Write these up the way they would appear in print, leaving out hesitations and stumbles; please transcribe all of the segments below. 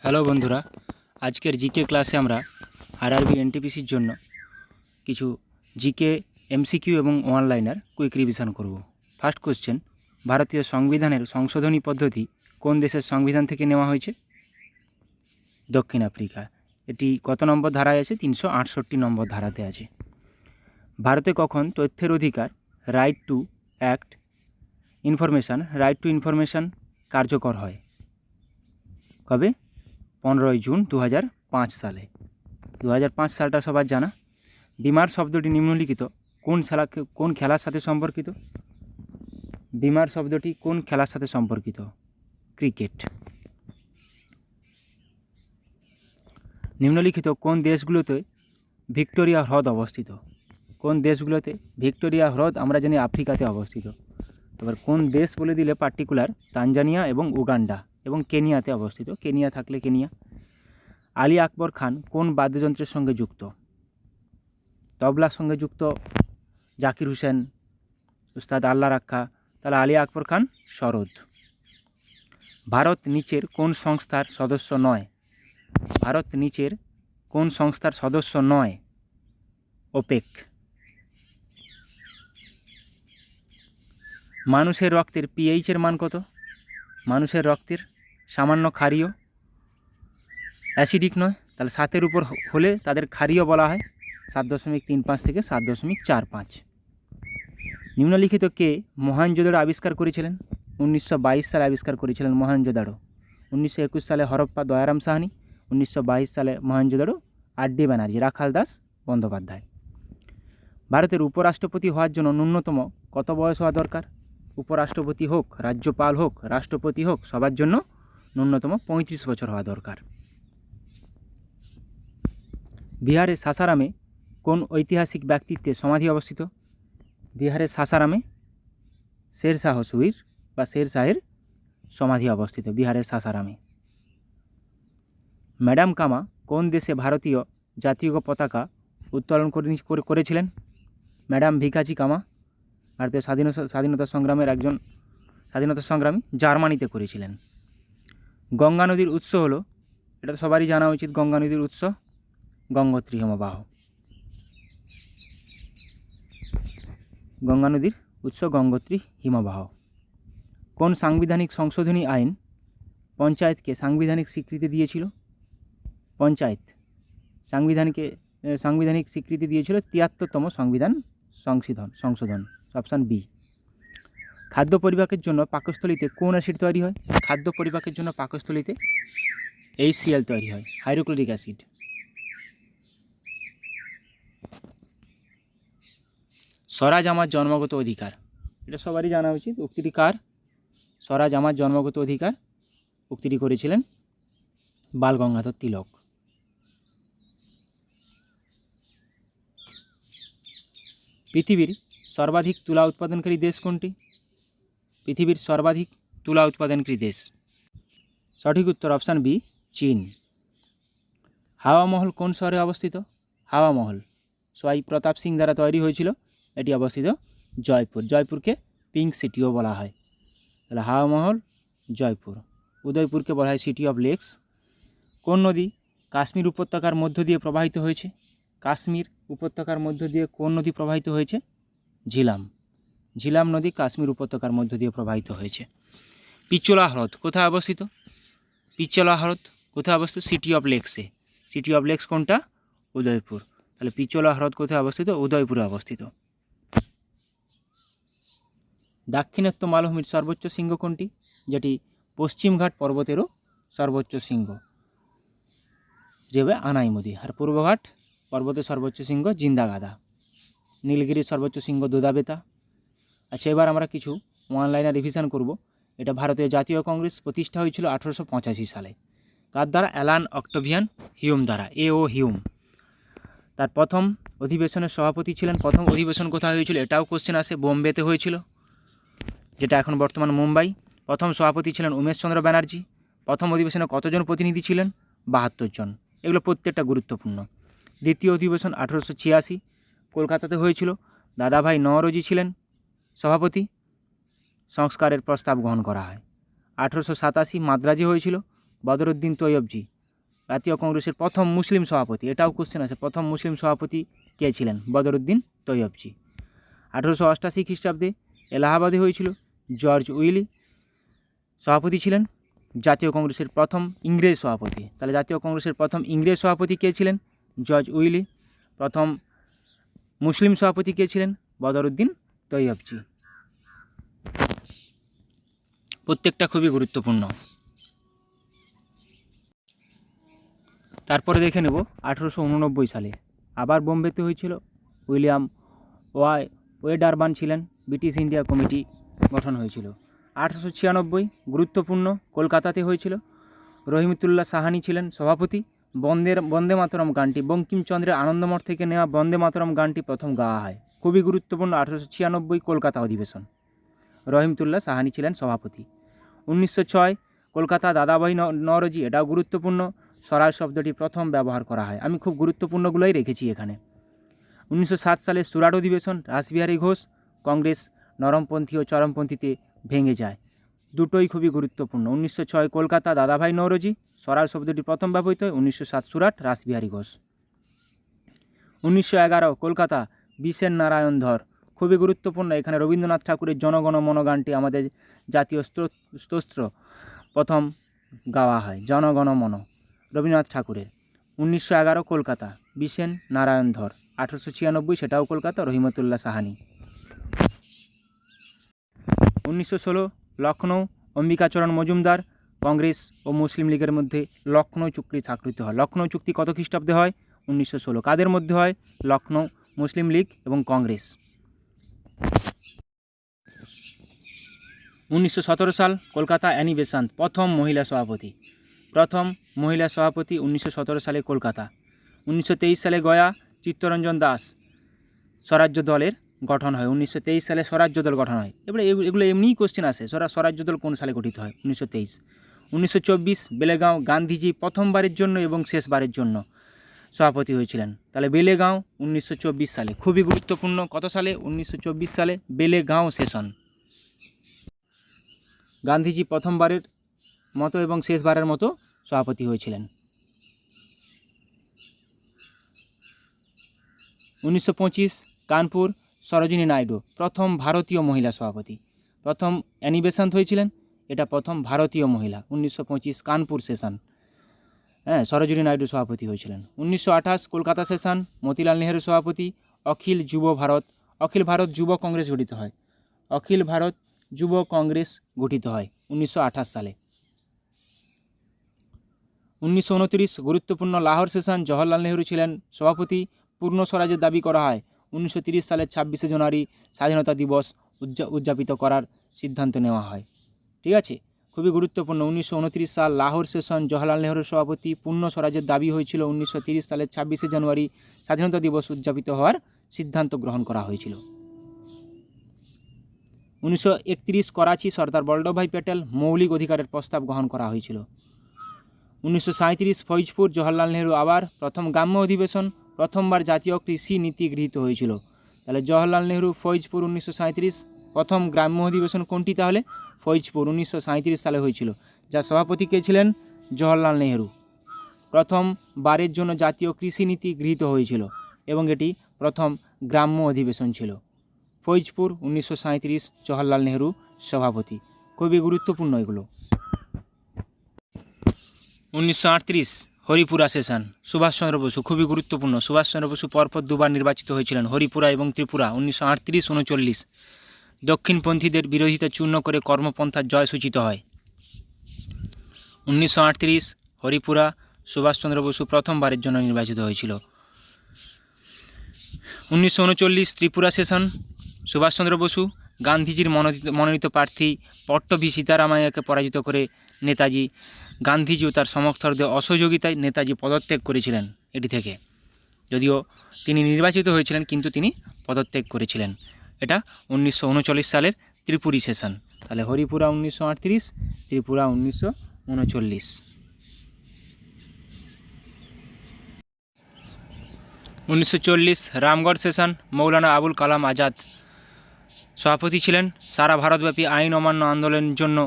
Hello বন্ধুরা, আজকের GK ক্লাসে আমরা আরআরবি এনটিপিসির জন্য কিছু জিকে এমসিকিউ এবং ওয়ান লাইনার কুইক রিভিশন করব। ফার্স্ট কোশ্চেন, ভারতীয় সংবিধানের সংশোধনী পদ্ধতি কোন দেশের সংবিধান থেকে নেওয়া হয়েছে? দক্ষিণ আফ্রিকা। এটি কত নম্বর ধারায় আছে? 368 নম্বর ধারাতে আছে। ভারতে কখন তথ্যের অধিকার রাইট টু ইনফরমেশন কার্যকর হয়? কবে? 15 জুন 2005 সালে। 2005 সালটা সবার জানা। বিমার শব্দটি নিম্নলিখিত কোন খেলার সাথে সম্পর্কিত? বিমার শব্দটি কোন খেলার সাথে সম্পর্কিত? ক্রিকেট। নিম্নলিখিত কোন দেশগুলোতে ভিক্টোরিয়া হ্রদ অবস্থিত? কোন দেশগুলোতে? ভিক্টোরিয়া হ্রদ আমরা জানি আফ্রিকাতে অবস্থিত। এবার কোন দেশ বলে দিলে পার্টিকুলার তানজানিয়া এবং উগান্ডা এবং কেনিয়াতে অবস্থিত। কেনিয়া থাকলে কেনিয়া। আলী আকবর খান কোন বাদ্যযন্ত্রের সঙ্গে যুক্ত? তবলার সঙ্গে যুক্ত জাকির হুসেন, উস্তাদ আল্লাহ রাখা। তাহলে আলী আকবর খান সরোদ। ভারত নিচের কোন সংস্থার সদস্য নয়? ভারত নিচের কোন সংস্থার সদস্য নয়? ওপেক। মানুষের রক্তের পিএইচের মান কত? মানুষের রক্তের সামান্য ক্ষারীয়, অ্যাসিডিক নয়। তাহলে 7-এর উপর হলে তাদের ক্ষারীয় বলা হয়। 7.35 থেকে 7.45। নিম্নলিখিত কে মহেঞ্জোদাড়ো আবিষ্কার করেছিলেন? 1922 সালে আবিষ্কার করেছিলেন মহেঞ্জোদাড়ো। 1921 সালে হরপ্পা দয়ারাম সাহানি। 1922 সালে মহেঞ্জোদাড়ো আর.ডি. ব্যানার্জি, রাখাল দাস বন্দ্যোপাধ্যায়। ভারতের উপরাষ্ট্রপতি হওয়ার জন্য ন্যূনতম কত বয়স হওয়া দরকার? উপরাষ্ট্রপতি হোক, রাজ্যপাল হোক, রাষ্ট্রপতি হোক, সবার জন্য ন্যূনতম 35 বছর হওয়া দরকার। বিহারের সাসারামে কোন ঐতিহাসিক ব্যক্তিত্বের সমাধি অবস্থিত? বিহারের সাসারামে শেরশাহ সুরির বা শেরশাহের সমাধি অবস্থিত বিহারের সাসারামে। ম্যাডাম কামা কোন দেশে ভারতীয় জাতীয় পতাকা উত্তোলন করেছিলেন? ম্যাডাম ভিকাজি কামা ভারতীয় স্বাধীনতা সংগ্রামের একজন স্বাধীনতা সংগ্রামী, জার্মানিতে করেছিলেন। গঙ্গা নদীর উৎস হলো, এটা তো সবারই জানা উচিত, গঙ্গা নদীর উৎস গঙ্গোত্রী হিমবাহ। গঙ্গা নদীর উৎস গঙ্গোত্রী হিমবাহ। কোন সাংবিধানিক সংশোধনী আইন পঞ্চায়েতকে সাংবিধানিক স্বীকৃতি দিয়েছিল? পঞ্চায়েত সাংবিধানিক স্বীকৃতি দিয়েছিল 73তম সংবিধান সংশোধন। Option B. খাদ্য পরিপাকের জন্য পাকস্থলীতে কোন অ্যাসিড তৈরি হয়? খাদ্য পরিপাকের জন্য পাকস্থলীতে HCl তৈরি হয়, হাইড্রোক্লোরিক অ্যাসিড। স্বরাজ আমার জন্মগত অধিকার, এটা সবারই জানা উচিত। উক্তিটি কার? স্বরাজ আমার জন্মগত অধিকার উক্তিটি করেছিলেন বাল গঙ্গাধর তিলক। পৃথিবীর সর্বাধিক তুলা উৎপাদনকারী দেশ কোনটি? পৃথিবীর সর্বাধিক তুলা উৎপাদনকারী দেশ। সঠিক উত্তর অপশান বি, চীন। হাওয়া মহল কোন শহরে অবস্থিত? হাওয়া মহল সোয়াই প্রতাপ সিং দ্বারা তৈরি হয়েছিল। এটি অবস্থিত জয়পুর। জয়পুরকে পিঙ্ক সিটিও বলা হয়। তাহলে হাওয়া মহল জয়পুর। উদয়পুরকে বলা হয় সিটি অফ লেকস। কোন নদী কাশ্মীর উপত্যকার মধ্য দিয়ে প্রবাহিত হয়েছে? কাশ্মীর উপত্যকার মধ্য দিয়ে কোন নদী প্রবাহিত হয়েছে? ঝিলাম। ঝিলাম নদী কাশ্মীর উপত্যকার মধ্য দিয়ে প্রবাহিত হয়েছে। পিচোলা হ্রদ কোথায় অবস্থিত? পিচোলা হ্রদ কোথায় অবস্থিত? সিটি অফ লেকসে। সিটি অফ লেকস কোনটা? উদয়পুর। তাহলে পিচোলা হ্রদ কোথায় অবস্থিত? উদয়পুরে অবস্থিত। দাক্ষিণাত্য মালভূমির সর্বোচ্চ শৃঙ্গ কোনটি? যেটি পশ্চিমঘাট পর্বতেরও সর্বোচ্চ শৃঙ্গ, যেভাবে আনাইমুদি। আর পূর্বঘাট পর্বতের সর্বোচ্চ শৃঙ্গ জিন্দাগাদা। নীলগিরির সর্বোচ্চ শৃঙ্গ দোদাবেতা। আচ্ছা, এবার আমরা কিছু ওয়ান লাইনার রিভিশন করব। এটা ভারতীয় জাতীয় কংগ্রেস প্রতিষ্ঠা হয়েছিল 1885 সালে। কার দ্বারা? অ্যালান অক্টাভিয়ান হিউম দ্বারা, A.O. হিউম। তার প্রথম অধিবেশনের সভাপতি ছিলেন। প্রথম অধিবেশন কোথায় হয়েছিল? এটাও কোশ্চেন আসে। বোম্বেতে হয়েছিল, যেটা এখন বর্তমান মুম্বাই। প্রথম সভাপতি ছিলেন উমেশচন্দ্র ব্যানার্জি। প্রথম অধিবেশনে কতজন প্রতিনিধি ছিলেন? 72 জন। এগুলো প্রত্যেকটা গুরুত্বপূর্ণ। দ্বিতীয় অধিবেশন 1886 কলকাতাতে হয়েছিল। দাদাভাই নওরোজি ছিলেন সভাপতি। সংস্কারের প্রস্তাব গ্রহণ করা হয়। 1887 মাদ্রাজে হয়েছিল। বদরুদ্দিন তৈয়বজি জাতীয় কংগ্রেসের প্রথম মুসলিম সভাপতি, এটাও কোশ্চেন আছে, প্রথম মুসলিম সভাপতি কে ছিলেন? বদরুদ্দিন তৈয়বজি। 1888 খ্রিস্টাব্দে এলাহাবাদে হয়েছিল, জর্জ উইলি সভাপতি ছিলেন। জাতীয় কংগ্রেসের প্রথম ইংরেজ সভাপতি, তাহলে জাতীয় কংগ্রেসের প্রথম ইংরেজ সভাপতি কে ছিলেন? George Yule. প্রথম মুসলিম সভাপতি কে ছিলেন? বদরুদ্দিন তৈয়বজি। প্রত্যেকটা খুবই গুরুত্বপূর্ণ। তারপরে দেখে নেব 1889 সালে আবার বোম্বেতে হয়েছিল, উইলিয়াম ওয়েডারবার্ন ছিলেন, ব্রিটিশ ইন্ডিয়া কমিটি গঠন হয়েছিল। 1896 গুরুত্বপূর্ণ, কলকাতাতে হয়েছিল, রহিমতুল্লাহ সাহানি ছিলেন সভাপতি। বন্দে মাতরম গানটি, বঙ্কিমচন্দ্রের আনন্দমঠ থেকে নেওয়া বন্দে মাতরম গানটি প্রথম গাওয়া হয়, খুবই গুরুত্বপূর্ণ। 1896 কলকাতা অধিবেশন, রহিমতুল্লাহ সাহানি ছিলেন সভাপতি। 1906 কলকাতা দাদাভাই নওরোজি, এটাও গুরুত্বপূর্ণ, স্বরাজ শব্দটি প্রথম ব্যবহার করা হয়। আমি খুব গুরুত্বপূর্ণগুলোই রেখেছি এখানে। 1907 সালে সুরাট অধিবেশন, রাসবিহারী ঘোষ, কংগ্রেস নরমপন্থী ও চরমপন্থীতে ভেঙে যায়, দুটোই খুবই গুরুত্বপূর্ণ। 1906 কলকাতা দাদাভাই নওরোজি, স্বরাজ শব্দটি প্রথম ব্যবহৃত হয়। 1907 সুরাট, রাসবিহারী ঘোষ। 1911 কলকাতা বিশেন নারায়ণ ধর, খুবই গুরুত্বপূর্ণ, এখানে রবীন্দ্রনাথ ঠাকুরের জনগণ মন গানটি আমাদের জাতীয় স্তোত্র প্রথম গাওয়া হয়, জনগণ মন, রবীন্দ্রনাথ ঠাকুরের। 1911 কলকাতা বিশেন নারায়ণ ধর। 1896 সেটাও কলকাতা, রহিমতুল্লাহ সাহানি। 1916 লখনৌ, অম্বিকাচরণ মজুমদার, কংগ্রেস ও মুসলিম লীগের মধ্যে লখনৌ চুক্তি স্বাক্ষরিত হয়। লখনৌ চুক্তি কত খ্রিস্টাব্দে হয়? 1916। কাদের মধ্যে হয়? লখনৌ, মুসলিম লীগ এবং কংগ্রেস। 1917 সাল কলকাতা অ্যানি বেসান্ত, প্রথম মহিলা সভাপতি, 1917 সালে কলকাতা। 1923 সালে গয়া চিত্তরঞ্জন দাস স্বরাজ্য দলের গঠন হয়। 1923 সালে স্বরাজ্য দল গঠন হয়। এবারে এগুলো এমনিই কোশ্চেন আসে, স্বরাজ্য দল কোন সালে গঠিত হয়? 1923। 1924 বেলেগাঁও, গান্ধীজি প্রথমবারের জন্য এবং শেষবারের জন্য সভাপতি হয়েছিলেন, তাহলে বেলেগাঁও 1924 সালে, খুবই গুরুত্বপূর্ণ। কত সালে? 1924 সালে বেলেগাঁও সেশন। গান্ধীজি প্রথমবারের মতো এবং শেষবারের মতো সভাপতি হয়েছিলেন। 1925 কানপুর সরোজিনী নাইডু, প্রথম ভারতীয় মহিলা সভাপতি, প্রথম অ্যানি বেসান্ত হয়েছিলেন, এটা প্রথম ভারতীয় মহিলা। 1925 কানপুর সেশন, সরোজিনী নাইডু সভাপতি হয়েছিলেন। 1928 কলকাতা সেশন, মতিলাল নেহেরু সভাপতি। অখিল ভারত যুব কংগ্রেস গঠিত হয়, অখিল ভারত যুব কংগ্রেস গঠিত হয় 1928 সালে। 1929 গুরুত্বপূর্ণ লাহোর সেশন, জওহরলাল নেহেরু ছিলেন সভাপতি, পূর্ণ স্বরাজের দাবি করা হয়। 1930 সালের 26শে জানুয়ারি স্বাধীনতা দিবস উদযাপিত করার সিদ্ধান্ত নেওয়া হয়। ঠিক আছে, খুবই গুরুত্বপূর্ণ। 1929 সাল লাহোর সেশন, জওহরলাল নেহেরু সভাপতি, পূর্ণ স্বরাজের দাবি হয়েছিল। 1930 সালের 26শে জানুয়ারি স্বাধীনতা দিবস উদযাপিত হওয়ার সিদ্ধান্ত গ্রহণ করা হয়েছিল। 1931 করাচি, সর্দার বল্লভভাই প্যাটেল মৌলিক অধিকারের প্রস্তাব গ্রহণ করা হয়েছিল। 1937 ফৈজপুর, জওহরলাল নেহেরু আবার, প্রথম গ্রাম্য অধিবেশন, প্রথমবার জাতীয় কৃষি নীতি গৃহীত হয়েছিল। তাহলে জওহরলাল নেহেরু, ফৈজপুর 1937, প্রথম গ্রাম্য অধিবেশন কোনটি? তাহলে ফৈজপুর 1937 সালে হয়েছিল, যার সভাপতি কে ছিলেন? জওহরলাল নেহেরু। প্রথমবারের জন্য জাতীয় কৃষি নীতি গৃহীত হয়েছিল এবং এটি প্রথম গ্রাম্য অধিবেশন ছিল। ফৈজপুর 1937, জওহরলাল নেহেরু সভাপতি, খুবই গুরুত্বপূর্ণ এগুলো। 1938 হরিপুরা সেশন, সুভাষচন্দ্র বসু, খুবই গুরুত্বপূর্ণ। সুভাষচন্দ্র বসু পরপর দুবার নির্বাচিত হয়েছিলেন, হরিপুরা এবং ত্রিপুরা। 1938-39 দক্ষিণপন্থীদের বিরোধিতা চূর্ণ করে কর্মপন্থার জয় সূচিত হয়। 1938 হরিপুরা, সুভাষচন্দ্র বসু প্রথমবারের জন্য নির্বাচিত হয়েছিল। 1939 ত্রিপুরা সেশন, সুভাষচন্দ্র বসু গান্ধীজির মনোনীত প্রার্থী পট্টভি সীতারামাইয়াকে পরাজিত করে নেতাজি গান্ধীজি ও তার সমর্থকদের অসহযোগিতায় নেতাজি পদত্যাগ করেছিলেন এটি থেকে, যদিও তিনি নির্বাচিত হয়েছিলেন কিন্তু তিনি পদত্যাগ করেছিলেন। এটা 1939 সালের ত্রিপুরী সেশন। তাহলে হরিপুরা 1938, ত্রিপুরা 1939। 1940 রামগড় সেশন, মৌলানা আবুল কালাম আজাদ সভাপতি ছিলেন। সারা ভারতব্যাপী আইন অমান্য আন্দোলনের জন্য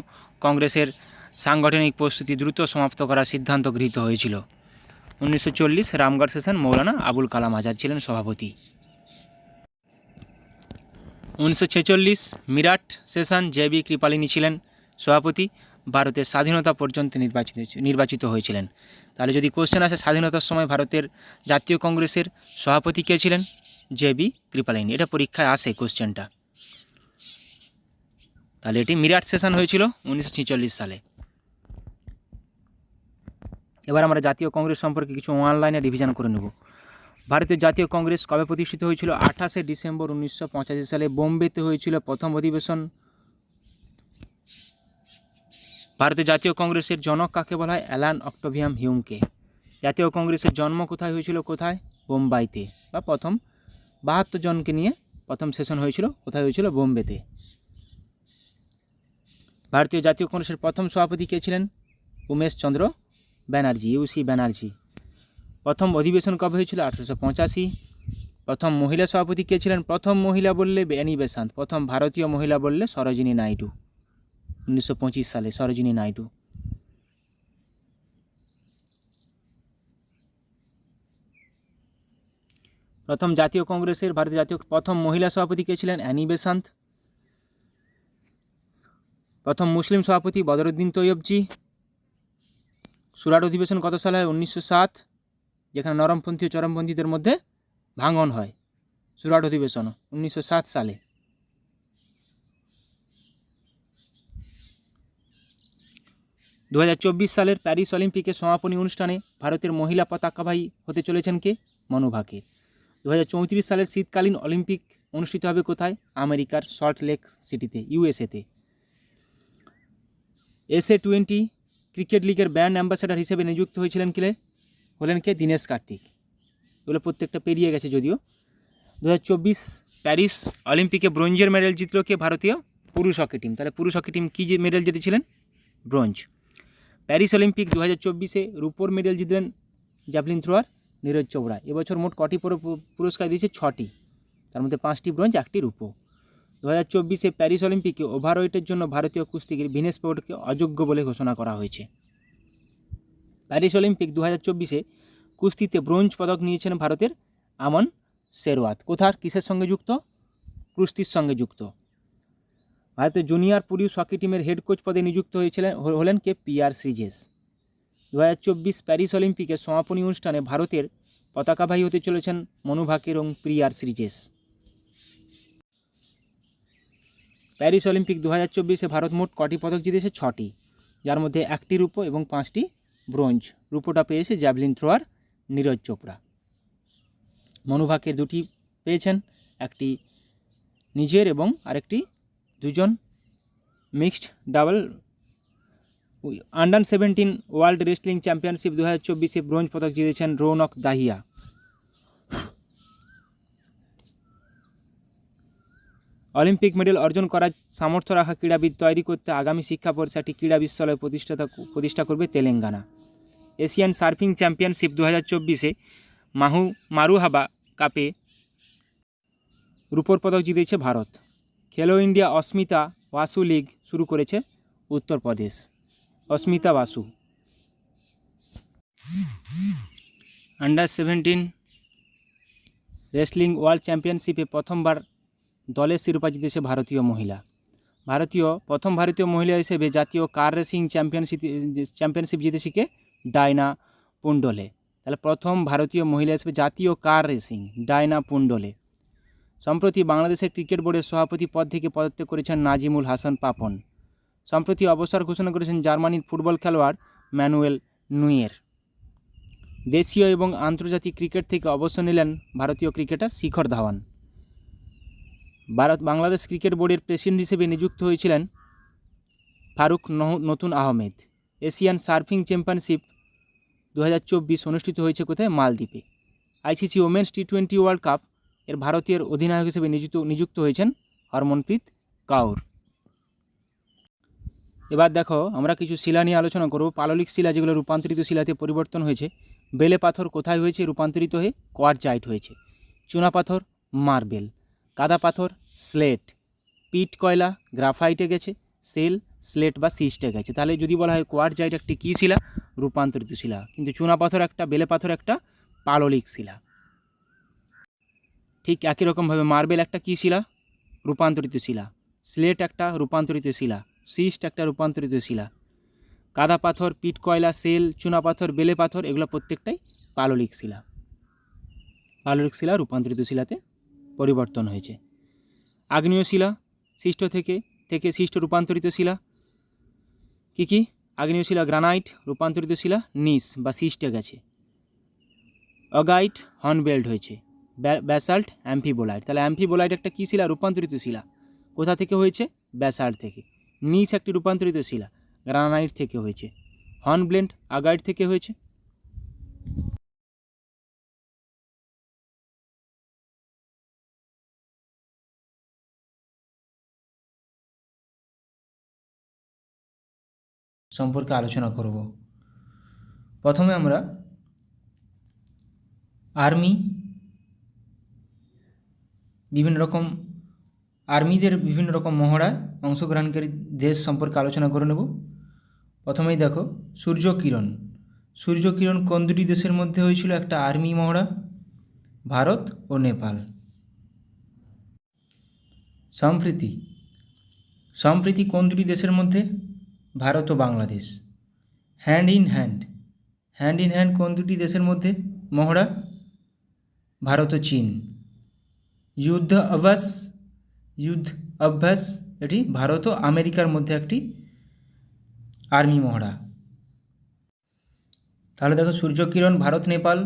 কংগ্রেসের সাংগঠনিক প্রস্তুতি দ্রুত সমাপ্ত করার সিদ্ধান্ত গৃহীত হয়েছিল? 1940 রামগড় সেশন, মৌলানা আবুল কালাম আজাদ ছিলেন সভাপতি। 1946 মিরাট সেশন, জে.বি. কৃপালিনী ছিলেন সভাপতি। ভারতের স্বাধীনতা পর্যন্ত নির্বাচিত হয়েছিলেন। তাহলে যদি কোশ্চেন আসে স্বাধীনতার সময় ভারতের জাতীয় কংগ্রেসের সভাপতি কে ছিলেন? জে.বি. কৃপালিনী। এটা পরীক্ষায় আসে কোশ্চেনটা। তাহলে এটি মিরাট সেশন হয়েছিল 1946 সালে। এবার আমরা জাতীয় কংগ্রেস সম্পর্কে কিছু অনলাইনে রিভিশন করে নেব। ভারতের জাতীয় কংগ্রেস কবে প্রতিষ্ঠিত হয়েছিল? 28শে ডিসেম্বর 1985 সালে বোম্বেতে হয়েছিল প্রথম অধিবেশন। ভারতের জাতীয় কংগ্রেসের জনক কাকে বলা হয়? অ্যালান অক্টোভিয়াম হিউমকে। জাতীয় কংগ্রেসের জন্ম কোথায় হয়েছিল? কোথায়? বোম্বাইতে। বা প্রথম 72 জনকে নিয়ে প্রথম সেশন হয়েছিল কোথায় হয়েছিল? বোম্বেতে। ভারতীয় জাতীয় কংগ্রেসের প্রথম সভাপতি কে ছিলেন? উমেশ চন্দ্র ব্যানার্জি, ইউসি ব্যানার্জি। প্রথম অধিবেশন কবে হয়েছিল? 1885। প্রথম মহিলা সভাপতি কে ছিলেন? প্রথম মহিলা বললে অ্যানি বেসান্ত। প্রথম ভারতীয় মহিলা বললে সরোজিনী নাইডু। 1925 সালে সরোজিনী নাইডু। প্রথম জাতীয় কংগ্রেসের ভারতীয় জাতীয় প্রথম মহিলা সভাপতি কে ছিলেন? Annie Besant. প্রথম মুসলিম সভাপতি বদরুদ্দিন তৈয়বজি। সুরাট অধিবেশন কত সালে হয়? 1907, যেখানে নরমপন্থী ও চরমপন্থীদের মধ্যে ভাঙন হয়। সুরাট অধিবেশন 1907 সালে। দু সালের প্যারিস অলিম্পিকের সমাপনী অনুষ্ঠানে ভারতের মহিলা পতাকাবাহী হতে চলেছেন কে? মনু ভাকের। 2034 সালের শীতকালীন অলিম্পিক অনুষ্ঠিত হবে কোথায়? আমেরিকার সল্ট লেক সিটিতে, ইউএসএতে। SA-20 ক্রিকেট লিগের ব্র্যান্ড অ্যাম্বাসেডর হিসেবে নিযুক্ত হলেন কে? দীনেশ কার্তিক। এগুলো প্রত্যেকটা পেরিয়ে গেছে যদিও। 2024 প্যারিস অলিম্পিকে ব্রোঞ্জের মেডেল জিতল কে? ভারতীয় পুরুষ হকি টিম। তাহলে পুরুষ হকি টিম কী মেডেল জিতেছিলেন? ব্রোঞ্জ। প্যারিস অলিম্পিক 2024-এ রূপোর মেডেল জিতলেন জ্যাভলিন থ্রোয়ার নীরজ চোপড়া। এবছর মোট কটি পুরস্কার দিয়েছে? 6টি, তার মধ্যে 5টি ব্রোঞ্জ, 1টি রূপো। 2024-এ প্যারিস অলিম্পিকে ওভারওয়েটের জন্য ভারতীয় কুস্তিগির ভিনেশ ফোগাটকে অযোগ্য বলে ঘোষণা করা হয়েছে। প্যারিস অলিম্পিক 2024-এ কুস্তিতে ব্রোঞ্জ পদক নিয়েছেন ভারতের আমন শেরওয়াত। কোথার কিসের সঙ্গে যুক্ত? কুস্তির সঙ্গে যুক্ত। ভারতের জুনিয়র পুরুষ হকি টিমের হেড কোচ পদে নিযুক্ত হলেন কে? PR শ্রীজেশ। 2024 প্যারিস অলিম্পিকের সমাপনী অনুষ্ঠানে ভারতের পতাকাবাহী হতে চলেছেন মনু ভাকের এবং PR শ্রীজেশ। প্যারিস অলিম্পিক 2024-এ ভারত মোট কটি পদক জিতেছে? 6টি, যার মধ্যে 1টি রূপো এবং 5টি ব্রোঞ্জ। রূপোটা পেয়েছে জ্যাভলিন থ্রোয়ার নীরজ চোপড়া। মনু ভাকের 2টি পেয়েছেন, একটি নিজের এবং আরেকটি দুজন mixed double. Under 17 world wrestling championship 2024-এ ব্রোঞ্জ পদক জিতেছেন রৌনক দাহিয়া। অলিম্পিক মেডেল অর্জন করার সামর্থ্য রাখা ক্রীড়াবিদ তৈরি করতে আগামী শিক্ষাবর্ষে একটি ক্রীড়া বিশ্ববিদ্যালয় প্রতিষ্ঠা করবে তেলেঙ্গানা। এশিয়ান সার্ফিং চ্যাম্পিয়নশিপ 2024-এ মারুহাবা কাপে রূপোর পদক জিতেছে ভারত। খেলো ইন্ডিয়া অস্মিতা বাসু লিগ শুরু করেছে উত্তরপ্রদেশ। অস্মিতা বাসু। আন্ডার 17 রেসলিং ওয়ার্ল্ড চ্যাম্পিয়নশিপে প্রথমবার দলের শিরোপা জিতেছে ভারতীয় মহিলা। প্রথম ভারতীয় মহিলা হিসেবে জাতীয় কার রেসিং চ্যাম্পিয়নশিপ জিতেছে কে? ডায়না পুন্ডলে। তাহলে প্রথম ভারতীয় মহিলা হিসেবে জাতীয় কার রেসিং ডায়না পুন্ডলে। সম্প্রতি বাংলাদেশের ক্রিকেট বোর্ডের সভাপতি পদ থেকে পদত্যাগ করেছেন নাজিমুল হাসান পাপন। সম্প্রতি অবসর ঘোষণা করেছেন জার্মানির ফুটবল খেলোয়াড় ম্যানুয়েল নুয়ের। দেশীয় এবং আন্তর্জাতিক ক্রিকেট থেকে অবসর নিলেন ভারতীয় ক্রিকেটার শিখর ধাওয়ান। বাংলাদেশ ক্রিকেট বোর্ডের প্রেসিডেন্ট হিসেবে নিযুক্ত হয়েছিলেন ফারুক নতুন আহমেদ। এশিয়ান সার্ফিং চ্যাম্পিয়নশিপ 2024 অনুষ্ঠিত হয়েছে কোথায়? মালদ্বীপে। ICC women's T20 world cup এর ভারতীয় অধিনায়ক হিসেবে নিযুক্ত হয়েছেন হরমনপ্রীত কাউর। এবার দেখো আমরা কিছু শিলা নিয়ে আলোচনা করব। পাললিক শিলা যেগুলো রূপান্তরিত শিলাতে পরিবর্তন হয়েছে। বেলে পাথর কোথায় হয়েছে রূপান্তরিত হয়ে? কোয়ার্জাইট হয়েছে। চুনা পাথর মার্বেল। কাদা পাথর স্লেট। পিট কয়লা গ্রাফাইটে গেছে। সেল, স্লেট বা সিস্টেক আছে। তাহলে যদি বলা হয় কোয়ার্টজাইট একটি কী শিলা? রূপান্তরিত শিলা। কিন্তু চুনাপাথর একটা, বেলে পাথর একটা পাললিক শিলা। ঠিক একই রকমভাবে মার্বেল একটা কী শিলা? রূপান্তরিত শিলা। স্লেট একটা রূপান্তরিত শিলা। সিস্ট একটা রূপান্তরিত শিলা। কাদা পাথর, পিট কয়লা, সেল, চুনাপাথর, বেলে পাথর এগুলো প্রত্যেকটাই পাললিক শিলা। পাললিক শিলা রূপান্তরিত শিলাতে পরিবর্তন হয়েছে। আগ্নেয় শিলা, শিষ্ট থেকে শিষ্ট রূপান্তরিত শিলা কী কী? আগ্নেয় শিলা গ্রানাইট, রূপান্তরিত শিলা নিস বা সিস্টে গেছে। অগাইট হর্নবেল্ট হয়েছে। Basalt amphibolite. তাহলে অ্যাম্ফিবোলাইট একটা কী শিলা? রূপান্তরিত শিলা। কোথা থেকে হয়েছে? ব্যাসাল্ট থেকে। নিস একটি রূপান্তরিত শিলা, গ্রানাইট থেকে হয়েছে। হর্নব্লেন্ড আগাইট থেকে হয়েছে। সম্পর্কে আলোচনা করব। প্রথমে আমরা আর্মিদের বিভিন্ন রকম মহড়ায় অংশগ্রহণকারী দেশ সম্পর্কে আলোচনা করে নেব। প্রথমেই দেখো সূর্যকিরণ। সূর্যকিরণ কোন দুটি দেশের মধ্যে হয়েছিল একটা আর্মি মহড়া? ভারত ও নেপাল। সম্প্রীতি কোন দুটি দেশের মধ্যে? ভারত ও বাংলাদেশ। হ্যান্ড ইন হ্যান্ড কোন দুটি দেশের মধ্যে মহড়া? ভারত ও চীন। যুদ্ধ অভ্যাস এটি ভারত ও আমেরিকার মধ্যে একটি আর্মি মহড়া। তাহলে দেখো সূর্যকিরণ ভারত নেপাল,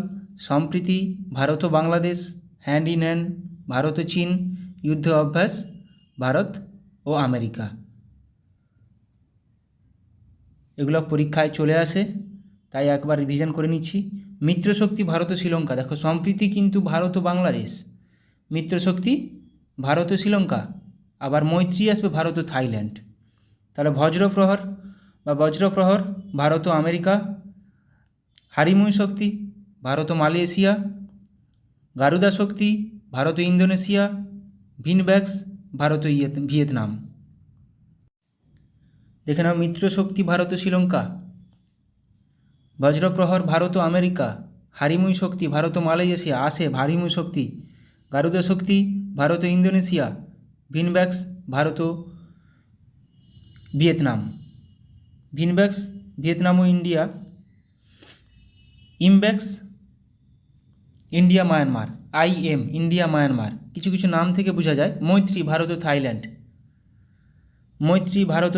সম্প্রীতি ভারত ও Bangladesh, hand in hand Bharat ও চীন, যুদ্ধ অভ্যাস ভারত ও আমেরিকা। এগুলো পরীক্ষায় চলে আসে, তাই একবার রিভিশন করে নিচ্ছি। মিত্রশক্তি ভারত ও শ্রীলঙ্কা। দেখো সম্প্রীতি কিন্তু ভারত ও বাংলাদেশ, মিত্রশক্তি ভারত ও শ্রীলঙ্কা, আবার মৈত্রী আসবে ভারত ও থাইল্যান্ড। তাহলে বজ্রপ্রহর ভারত ও আমেরিকা, হারিমুই শক্তি ভারত ও মালয়েশিয়া, গারুদা শক্তি ভারত ও ইন্দোনেশিয়া, ভিনব্যাক্স ভারত ও ভিয়েতনাম। দেখে নাও মিত্রশক্তি ভারত ও শ্রীলঙ্কা, বজ্রপ্রহর ভারত ও আমেরিকা, হারিমুই শক্তি ভারত ও মালয়েশিয়া আসে হারিমুই শক্তি, গারুদা শক্তি ভারত ও ইন্দোনেশিয়া, ভিনব্যাক্স ভারত ও ভিয়েতনাম। ভিনব্যাক্স ভিয়েতনাম ও India, IMBEX India Myanmar, India Myanmar. কিছু কিছু নাম থেকে বোঝা যায়। মৈত্রী ভারত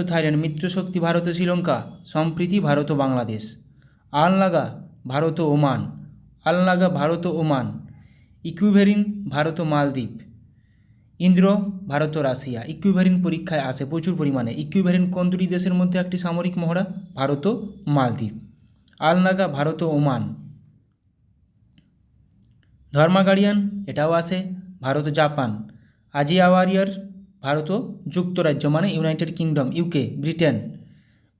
ও থাইল্যান্ড, মিত্রশক্তি ভারত ও শ্রীলঙ্কা, সম্প্রীতি ভারত ও বাংলাদেশ। আলনাগা ভারত ও ওমান, ইকুইভেরিন ভারত ও মালদ্বীপ, ইন্দ্র ভারত ও রাশিয়া। ইকুইভেরিন পরীক্ষায় আসে প্রচুর পরিমাণে। ইকুইভেরিন কোন দুটি দেশের মধ্যে একটি সামরিক মহড়া? ভারত ও মালদ্বীপ। আলনাগা ভারত ও ওমান। ধর্মাগাড়িয়ান এটাও আসে ভারত ও জাপান। আজিয়া ওয়ারিয়ার ভারত ও যুক্তরাজ্য মানে ইউনাইটেড কিংডম, ইউকে,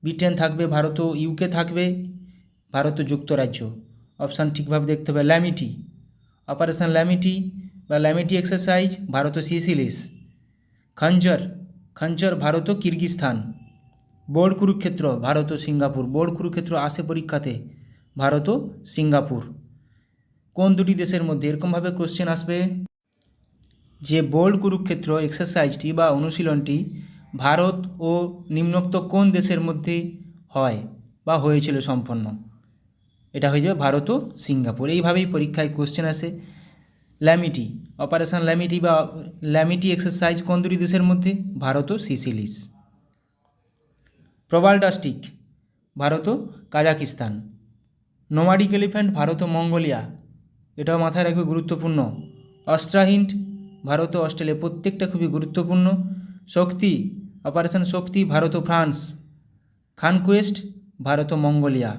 ব্রিটেন থাকবে, ভারত ও ইউকে থাকবে, ভারত ও যুক্তরাজ্য। অপশান ঠিকভাবে দেখতে হবে। ল্যামিটি, অপারেশন ল্যামিটি বা ল্যামিটি এক্সারসাইজ ভারত ও সিসিলিস। খঞ্জর ভারত ও কিরগিস্তান। বোর্ড কুরুক্ষেত্র ভারত ও সিঙ্গাপুর। বোর্ড কুরুক্ষেত্র আসে পরীক্ষাতে, ভারত ও সিঙ্গাপুর। কোন দুটি দেশের মধ্যে? এরকমভাবে কোশ্চেন আসবে যে বোর্ড কুরুক্ষেত্র এক্সারসাইজটি বা অনুশীলনটি ভারত ও নিম্নোক্ত কোন দেশের মধ্যে হয় বা হয়েছিল সম্পন্ন? এটা হয়ে যাবে ভারত ও সিঙ্গাপুর। এইভাবেই পরীক্ষায় কোশ্চেন আসে। ল্যামিটি, অপারেশন ল্যামিটি বা ল্যামিটি এক্সারসাইজ কোন দুটি দেশের মধ্যে? ভারত ও সিসিলিস। প্রবালডাস্টিক ভারত ও কাজাকিস্তান। নোমাডিক এলিফ্যান্ট ভারত ও মঙ্গোলিয়া, এটাও মাথায় রাখবে, গুরুত্বপূর্ণ। অস্ট্রাহিন্ড ভারত ও অস্ট্রেলিয়া, প্রত্যেকটা খুবই গুরুত্বপূর্ণ। শক্তি, অপারেশন শক্তি ভারত ও ফ্রান্স। খানকুয়েস্ট ভারত ও মঙ্গোলিয়া।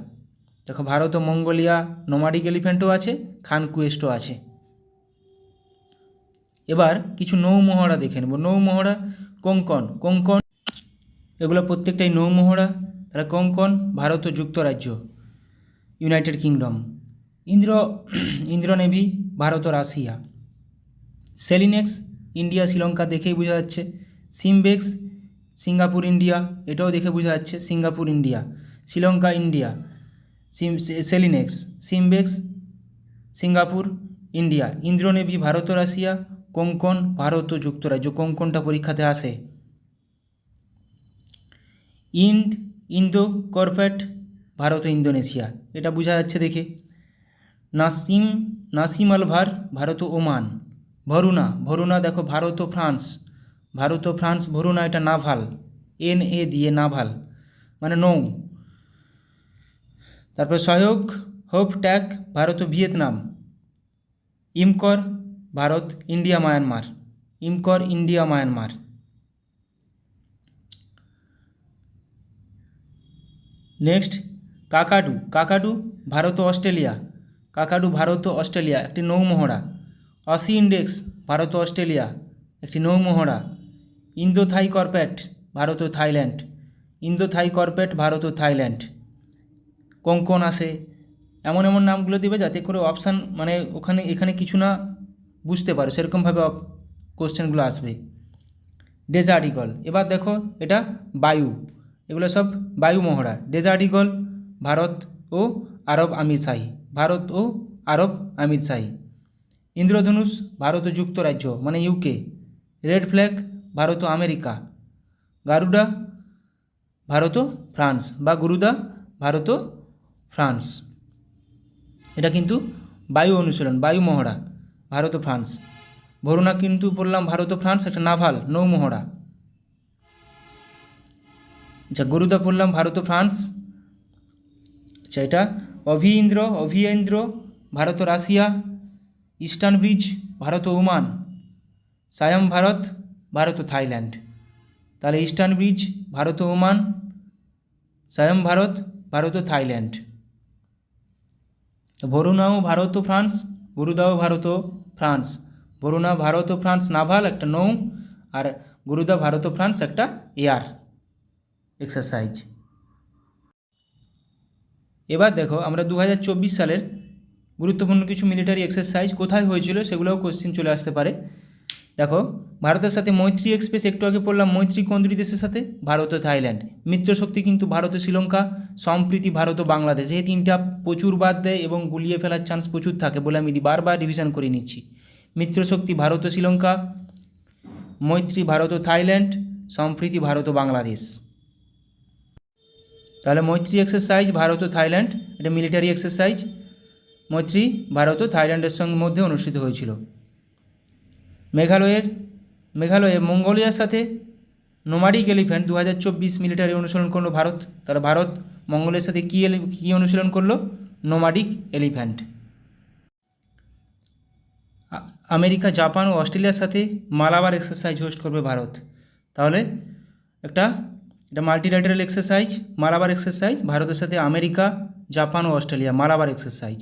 দেখো ভারত ও মঙ্গোলিয়া নোমাডিক এলিফ্যান্টও আছে, খানকুয়েস্টও আছে। এবার কিছু নৌমহড়া দেখে নেব। নৌমহড়া কোঙ্কন এগুলো প্রত্যেকটাই নৌমহড়া। তাহলে কোঙ্কন ভারত ও যুক্তরাজ্য, United Kingdom. Indra navy Bharat ও রাশিয়া। সেলিনেক্স ইন্ডিয়া শ্রীলঙ্কা, দেখেই বোঝা যাচ্ছে। সিঙ্গাপুর ইন্ডিয়া, এটাও দেখে বোঝা যাচ্ছে Singapore India. Sri Lanka India, SLINEX, SIMBEX, Singapore India. Indra navy Bharat ও রাশিয়া, কোঙ্কন ভারত ও যুক্তরাজ্য, কোঙ্কনটা পরীক্ষাতে আসে। ইন্দো কর্পেট ভারত ও ইন্দোনেশিয়া, এটা বোঝা যাচ্ছে দেখে। নাসিম আলভার ভারত ও ওমান। ভরুনা দেখো ভারত ও ফ্রান্স, ভরুনা এটা নাভাল, NA দিয়ে নাভাল মানে নৌ। তারপর সহায়ক হোপ ট্যাক ভারত ও Vietnam. IMCOR Bharat, India Myanmar. Next Kakadu Bharat ও অস্ট্রেলিয়া, একটি নৌমহড়া। অসি ইন্ডেক্স ভারত ও অস্ট্রেলিয়া, একটি নৌমহড়া। ইন্দো থাই কর্পেট ভারত ও থাইল্যান্ড। কোঙ্কন আসে। এমন নামগুলো দিবে যাতে করে অপশান মানে এখানে কিছু না বুঝতে পারো, সেরকমভাবে কোশ্চেনগুলো আসবে। ডেজার্ট ইগল, এবার দেখো এটা বায়ু, এগুলো সব বায়ু মহড়া। ডেজার্ট ইগল ভারত ও আরব আমিরশাহী। ইন্দ্রধনুষ ভারত ও যুক্তরাজ্য মানে UK। রেড ফ্ল্যাগ ভারত ও আমেরিকা। গারুডা ভারত ও ফ্রান্স বা গুরুদা ভারত ও ফ্রান্স। এটা কিন্তু বায়ু অনুশীলন, বায়ু মহড়া ভারত ও ফ্রান্স। ভরুনা কিন্তু বললাম ভারত ও ফ্রান্স, একটা নাভাল নৌমহড়া। আচ্ছা, গুরুদা পড়লাম ভারত ও ফ্রান্স। আচ্ছা, এটা অভিয়েন্দ্র ভারত ও রাশিয়া। ইস্টার্ন ব্রিজ ভারত ও ওমান। সায়াম ভারত ও থাইল্যান্ড। তাহলে ইস্টার্ন ব্রিজ ভারত ও ওমান, সায়াম ভারত ও থাইল্যান্ড। ভরুনাও ভারত ও ফ্রান্স, গুরুদাও ভারত ও ফ্রান্স। ভরুনা ভারত ও ফ্রান্স নাভাল একটা নৌ, আর গুরুদা ভারত ও ফ্রান্স একটা এয়ার এক্সারসাইজ। এবার দেখো আমরা 2024 সালের গুরুত্বপূর্ণ কিছু মিলিটারি এক্সারসাইজ কোথায় হয়েছিল সেগুলোও কোশ্চেন চলে আসতে পারে। দেখো, ভারতের সাথে মৈত্রী এক্সপ্রেস, একটু আগে পড়লাম মৈত্রী কোন দুই দেশের সাথে? ভারত ও থাইল্যান্ড। মিত্রশক্তি কিন্তু ভারত ও শ্রীলঙ্কা। সম্প্রীতি ভারত ও বাংলাদেশ। এই তিনটা প্রচুর বাদ দেয় এবং গুলিয়ে ফেলার চান্স প্রচুর থাকে বলে আমি বারবার রিভিশন করে নিচ্ছি। মিত্রশক্তি ভারত ও শ্রীলঙ্কা, মৈত্রী ভারত ও থাইল্যান্ড, সম্প্রীতি ভারত ও বাংলাদেশ। তাহলে মৈত্রী এক্সারসাইজ ভারত ও থাইল্যান্ড, এটা মিলিটারি এক্সারসাইজ। মৈত্রী ভারত ও থাইল্যান্ডের সঙ্গে মধ্যে অনুষ্ঠিত হয়েছিল। মেঘালয়ে মঙ্গোলিয়ার সাথে নোমাডিক এলিফ্যান্ট 2024 মিলিটারি অনুশীলন করলো ভারত। তাহলে ভারত মঙ্গোলিয়ার সাথে কী অনুশীলন করলো? Nomadic elephant. আমেরিকা, জাপান ও অস্ট্রেলিয়ার সাথে মালাবার এক্সারসাইজ হোস্ট করবে ভারত। তাহলে এটা মাল্টিল্যাটারাল এক্সারসাইজ, মালাবার এক্সারসাইজ ভারতের সাথে আমেরিকা, জাপান ও অস্ট্রেলিয়া, মালাবার এক্সারসাইজ।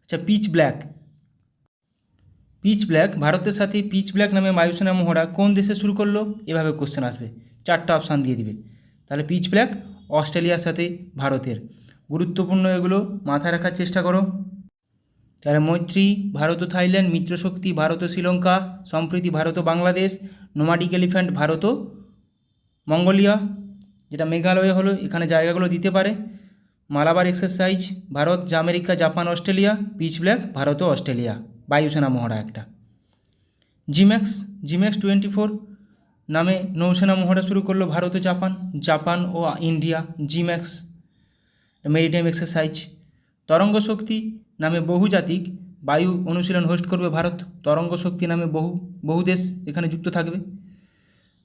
আচ্ছা, পিচ ব্ল্যাক ভারতের সাথে পিচ ব্ল্যাক নামে বায়ুসেনা মহড়া কোন দেশে শুরু করলো? এভাবে কোশ্চেন আসবে, 4টা অপশান দিয়ে দিবে। তাহলে পিচ ব্ল্যাক অস্ট্রেলিয়ার সাথে ভারতের। গুরুত্বপূর্ণ এগুলো মাথায় রাখার চেষ্টা করো। তাহলে মৈত্রী ভারত ও থাইল্যান্ড, মিত্রশক্তি ভারত ও শ্রীলঙ্কা, সম্প্রীতি ভারত ও বাংলাদেশ, নোমাডিক এলিফ্যান্ট ভারত ও মঙ্গোলিয়া, যেটা মেঘালয় হলো, এখানে জায়গাগুলো দিতে পারে। Malabar exercise Bharat, America, Japan, Australia. Pitch Black Bharat ও অস্ট্রেলিয়া, বায়ুসেনা মহড়া একটা। জিম্যাক্স 24 নামে নৌসেনা মহড়া শুরু করলো ভারত ও জাপান ও ইন্ডিয়া। জিম্যাক্স maritime exercise. তরঙ্গ শক্তি নামে বহুজাতিক বায়ু অনুশীলন হোস্ট করবে ভারত। তরঙ্গ শক্তি নামে বহু দেশ এখানে যুক্ত থাকবে।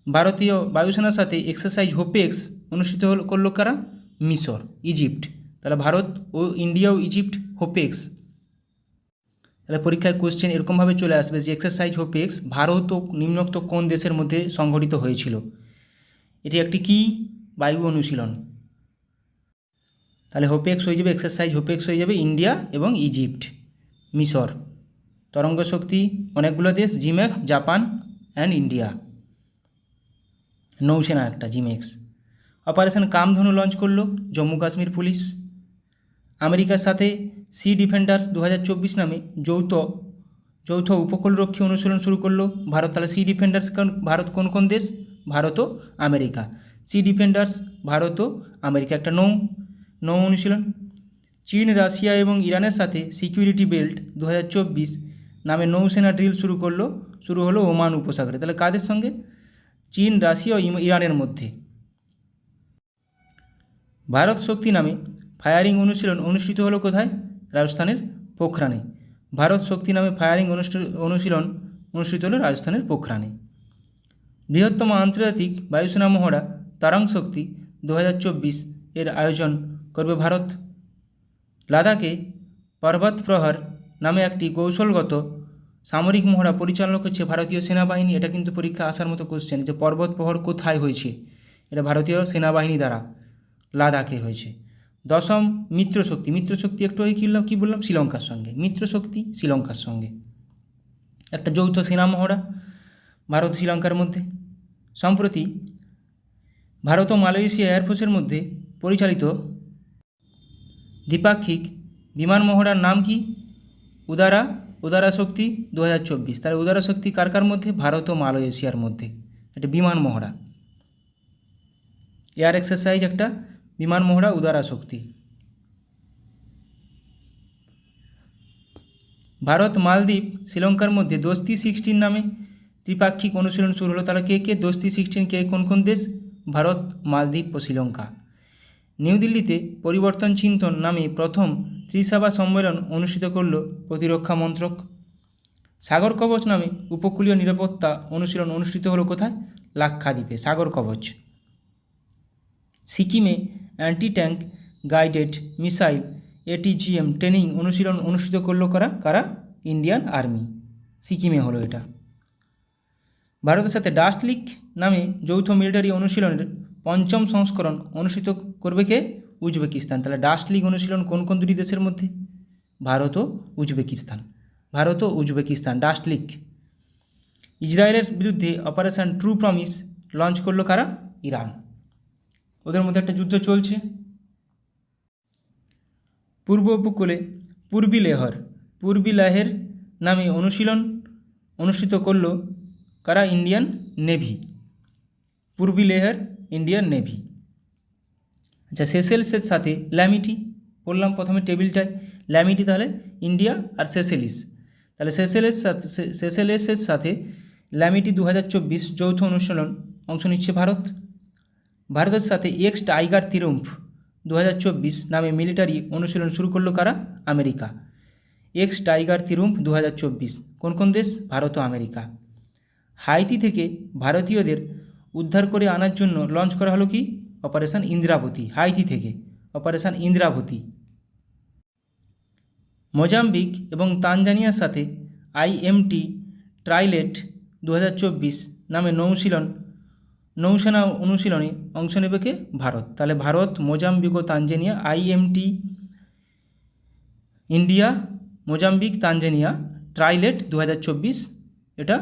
ভারতীয় বায়ুসেনার সাথে এক্সারসাইজ হোপেক্স অনুষ্ঠিত করলো কারা? মিশর, ইজিপ্ট। তাহলে ভারত ও ইন্ডিয়া ও ইজিপ্ট হোপেক্স। তাহলে পরীক্ষায় কোশ্চেন এরকমভাবে চলে আসবে যে এক্সারসাইজ হোপেক্স ভারত ও নিম্নোক্ত কোন দেশের মধ্যে সংঘটিত হয়েছিল? এটি একটি কি বায়ু অনুশীলন। তাহলে হোপেক্স হয়ে যাবে, এক্সারসাইজ হোপেক্স হয়ে যাবে ইন্ডিয়া এবং ইজিপ্ট, মিশর। তরঙ্গ শক্তি অনেকগুলো দেশ, জিম্যাক্স, জাপান অ্যান্ড ইন্ডিয়া। নৌসেনা একটা জিম্যাক্স। অপারেশন কামধনু লঞ্চ করলো জম্মু কাশ্মীর পুলিশ। আমেরিকার সাথে সি ডিফেন্ডার্স 2024 নামে যৌথ উপকূলরক্ষী অনুশীলন শুরু করলো ভারত। তাহলে সি ডিফেন্ডার্স ভারত কোন দেশ? ভারত ও আমেরিকা। সি ডিফেন্ডার্স ভারত ও আমেরিকা, একটা নৌ অনুশীলন। চীন, রাশিয়া এবং ইরানের সাথে সিকিউরিটি বেল্ট 2024 নামে নৌসেনা ড্রিল শুরু হলো ওমান উপসাগরে। তাহলে কাদের সঙ্গে? চীন, রাশিয়া ও ইরানের মধ্যে। ভারত শক্তি নামে ফায়ারিং অনুশীলন অনুষ্ঠিত হলো কোথায়? রাজস্থানের পোখরানে। ভারত শক্তি নামে ফায়ারিং অনুশীলন অনুষ্ঠিত হলো রাজস্থানের পোখরানে। বৃহত্তম আন্তর্জাতিক বায়ুসেনা মহড়া তারাং শক্তি 2024 এর আয়োজন করবে ভারত। লাদাখে পর্বত প্রহর নামে একটি কৌশলগত সামরিক মহড়া পরিচালনা করছে ভারতীয় সেনাবাহিনী। এটা কিন্তু পরীক্ষা আসার মতো কোশ্চেন, যে পর্বত প্রহর কোথায় হয়েছে? এটা ভারতীয় সেনাবাহিনী দ্বারা লাদাখে হয়েছে। দশম মিত্রশক্তি একটু কী বললাম? শ্রীলঙ্কার সঙ্গে। মিত্রশক্তি শ্রীলঙ্কার সঙ্গে একটা যৌথ সেনা মহড়া ভারত শ্রীলঙ্কার মধ্যে। সম্প্রতি ভারত ও মালয়েশিয়া এয়ারফোর্সের মধ্যে পরিচালিত দ্বিপাক্ষিক বিমান মহড়ার নাম কি? উদারা শক্তি 2024। তাহলে উদারা শক্তি কার মধ্যে? ভারত ও মালয়েশিয়ার মধ্যে একটা বিমান মহড়া, এয়ার এক্সারসাইজ, একটা বিমান মহড়া উদারা শক্তি। ভারত, মালদ্বীপ, শ্রীলঙ্কার মধ্যে দোস্তি 16 নামে ত্রিপাক্ষিক অনুশীলন শুরু হলো। তাহলে কে দোস্তি 16 কে কোন দেশ? ভারত, মালদ্বীপ ও শ্রীলঙ্কা। নিউ দিল্লিতে পরিবর্তন চিন্তন নামে প্রথম ত্রিসভা সম্মেলন অনুষ্ঠিত করল প্রতিরক্ষা মন্ত্রক। সাগর কবচ নামে উপকূলীয় নিরাপত্তা অনুশীলন অনুষ্ঠিত হলো কোথায়? লাক্ষাদ্বীপে, সাগর কবচ। সিকিমে anti tank guided missile ATGM training অনুশীলন অনুষ্ঠিত করলো কারা? Indian army. সিকিমে হলো এটা। ভারতের সাথে ডাস্ট লিক নামে যৌথ মিলিটারি অনুশীলনের 5ম সংস্করণ অনুষ্ঠিত করবে কে? উজবেকিস্তান। তাহলে ডাস্ট লিক অনুশীলন কোন দুটি দেশের মধ্যে? ভারত ও উজবেকিস্তান ডাস্ট লিক। ইসরায়েলের বিরুদ্ধে অপারেশন ট্রু প্রমিস লঞ্চ করলো কারা? ইরান। ওদের মধ্যে একটা যুদ্ধ চলছে। পূর্ব উপকূলে পূর্বী লেহের নামে অনুশীলন অনুষ্ঠিত করল কারা? Indian navy. Purvi Lehar Indian navy. আচ্ছা, সেসেলসের সাথে ল্যামিটি বললাম প্রথমে টেবিলটায়, ল্যামিটি তাহলে ইন্ডিয়া আর সেসেলিস। তাহলে সেসেলেসের সাথে ল্যামিটি 2024 যৌথ অনুশীলন অংশ নিচ্ছে ভারত। ভারতের সাথে এক্স টাইগার ত্রিম্ফ 2024 নামে মিলিটারি অনুশীলন শুরু করলো কারা? আমেরিকা। এক্স টাইগার ত্রিম্ফ 2024 কোন দেশ? ভারত ও আমেরিকা। হাইতি থেকে ভারতীয়দের উদ্ধার করে আনার জন্য লঞ্চ করা হলো কি? অপারেশন ইন্দ্রাবতী। হাইতি থেকে অপারেশন ইন্দ্রাবতী। মোজাম্বিক এবং তানজানিয়ার সাথে IMT ট্রাইলেট 2024 নামে নৌসেনা অনুশীলনে অংশ নেবে কে? ভারত। তাহলে ভারত, মোজাম্বিক ও Tanzania, IMT India, Mozambique, Tanzania trilat 2024 এটা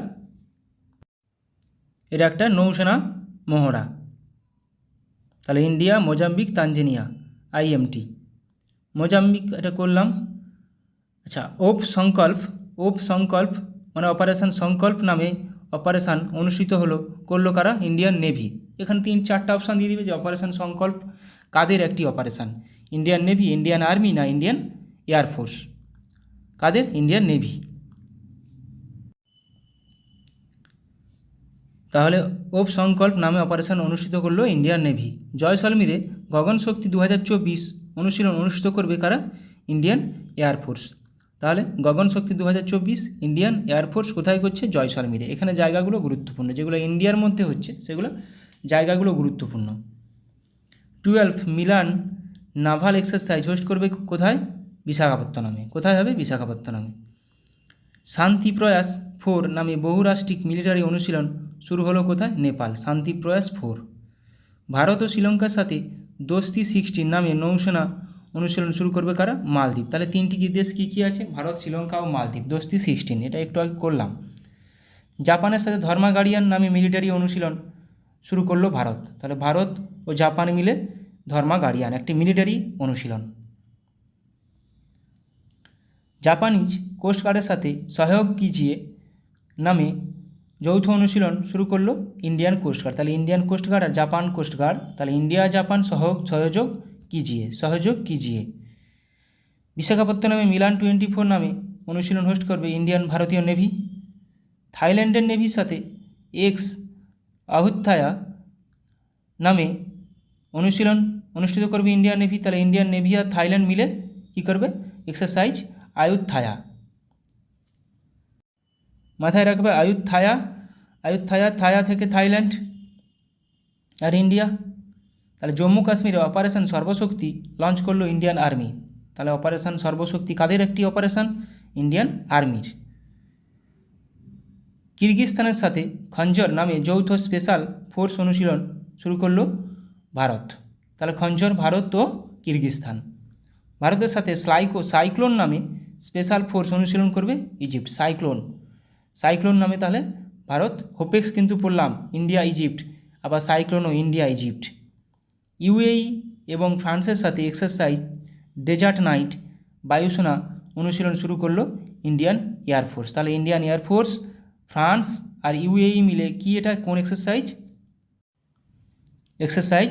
একটা নৌসেনা মহড়া। তাহলে India, Mozambique, Tanzania, IMT। Mozambique এটা করলাম। আচ্ছা, ওপ সংকল্প মানে অপারেশন সংকল্প নামে অপারেশান অনুষ্ঠিত করলো কারা? Indian navy. এখানে 3-4টা অপশান দিয়ে দিবে যে অপারেশন সংকল্প কাদের একটি operation? Indian navy, Indian army না ইন্ডিয়ান এয়ারফোর্স? কাদের? Indian navy. তাহলে ওপ সংকল্প নামে অপারেশন অনুষ্ঠিত করলো ইন্ডিয়ান নেভি। জয়সলমীরে গগনশক্তি 2024 অনুশীলন অনুষ্ঠিত করবে কারা? Indian air force. তাহলে গগনশক্তি 2024 ইন্ডিয়ান এয়ারফোর্স কোথায় করছে? জয়সলমীরে। এখানে জায়গাগুলো গুরুত্বপূর্ণ, যেগুলো ইন্ডিয়ার মধ্যে হচ্ছে সেগুলো জায়গাগুলো গুরুত্বপূর্ণ। 12th Milan naval exercise host করবে কোথায়? বিশাখাপত্তনমে। কোথায় হবে? বিশাখাপত্তনমে। শান্তি প্রয়াস 4 নামে বহুরাষ্ট্রিক মিলিটারি অনুশীলন শুরু হলো কোথায়? নেপাল। শান্তি প্রয়াস 4। ভারত ও শ্রীলঙ্কার সাথে দোস্তি 16 নামে নৌসেনা অনুশীলন শুরু করবে কারা? মালদ্বীপ। তাহলে 3টি দেশ কী আছে? ভারত, শ্রীলঙ্কা ও মালদ্বীপ। দোস্তি 16 এটা একটু আগে করলাম। জাপানের সাথে ধর্মা গার্ডিয়ান নামে মিলিটারি অনুশীলন শুরু করলো ভারত। তাহলে ভারত ও জাপান মিলে ধর্মা গার্ডিয়ান একটি মিলিটারি অনুশীলন। জাপানিজ কোস্টগার্ডের সাথে সহयोग कीजिए নামে যৌথ অনুশীলন শুরু করলো ইন্ডিয়ান কোস্টগার্ড। তাহলে ইন্ডিয়ান কোস্টগার্ড আর জাপান কোস্টগার্ড, তাহলে ইন্ডিয়া জাপান সহযোগ কিজিয়ে। বিশাখাপত্তনমে মিলান 24 নামে অনুশীলন হোস্ট করবে ইন্ডিয়ান ভারতীয় নেভি। থাইল্যান্ডের নেভির সাথে এক্স আহুত্থায়া নামে অনুশীলন অনুষ্ঠিত করবে ইন্ডিয়ান নেভি। তাহলে ইন্ডিয়ান নেভি আর থাইল্যান্ড মিলে কী করবে? এক্সারসাইজ আয়ুত্থায়া। মাথায় রাখবে আয়ুত্থায়া থায়া থেকে থাইল্যান্ড আর ইন্ডিয়া। তাহলে জম্মু কাশ্মীরে অপারেশন সর্বশক্তি লঞ্চ করলো ইন্ডিয়ান আর্মি। তাহলে অপারেশন সর্বশক্তি কাদের একটি অপারেশন? ইন্ডিয়ান আর্মির। কিরগিজস্তানের সাথে খঞ্জর নামে যৌথ স্পেশাল ফোর্স অনুশীলন শুরু করলো ভারত। তাহলে খঞ্জর ভারত ও কিরগিজস্তান। ভারতের সাথে সাইক্লোন নামে স্পেশাল ফোর্স অনুশীলন করবে ইজিপ্ট। সাইক্লোন নামে তাহলে ভারত, হোপেক্স কিন্তু পড়লাম ইন্ডিয়া ইজিপ্ট, আবার সাইক্লোনও ইন্ডিয়া ইজিপ্ট। ইউএই এবং ফ্রান্সের সাথে এক্সারসাইজ ডেজার্ট নাইট বায়ুসেনা অনুশীলন শুরু করলো ইন্ডিয়ান এয়ারফোর্স। তাহলে ইন্ডিয়ান এয়ারফোর্স, ফ্রান্স আর ইউএই মিলে কি এটা কোন exercise? Exercise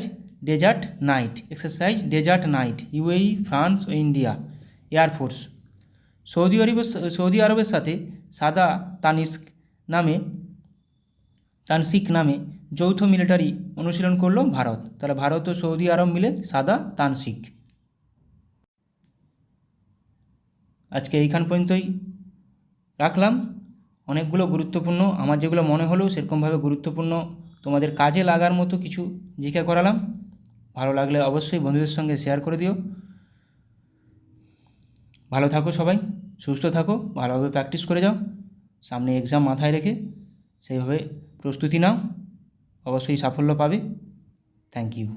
desert knight, UAE, France ও ইন্ডিয়া এয়ারফোর্স। সৌদি আরবের সাথে সাদা তানসিক নামে যৌথ মিলিটারি অনুশীলন করলো ভারত। তাহলে ভারত ও সৌদি আরব মিলে সাদা তানসিক। আজকে এইখান পর্যন্তই রাখলাম। অনেকগুলো গুরুত্বপূর্ণ, আমার যেগুলো মনে হলো সেরকমভাবে গুরুত্বপূর্ণ তোমাদের কাজে লাগার মতো কিছু জিজ্ঞাসা করালাম। ভালো লাগলে অবশ্যই বন্ধুদের সঙ্গে শেয়ার করে দিও। ভালো থাকো সবাই, সুস্থ থাকো, ভালোভাবে প্র্যাকটিস করে যাও। সামনে এক্সাম মাথায় রেখে সেইভাবে প্রস্তুতি নাও, অবশ্যই সাফল্য পাবে। Thank you.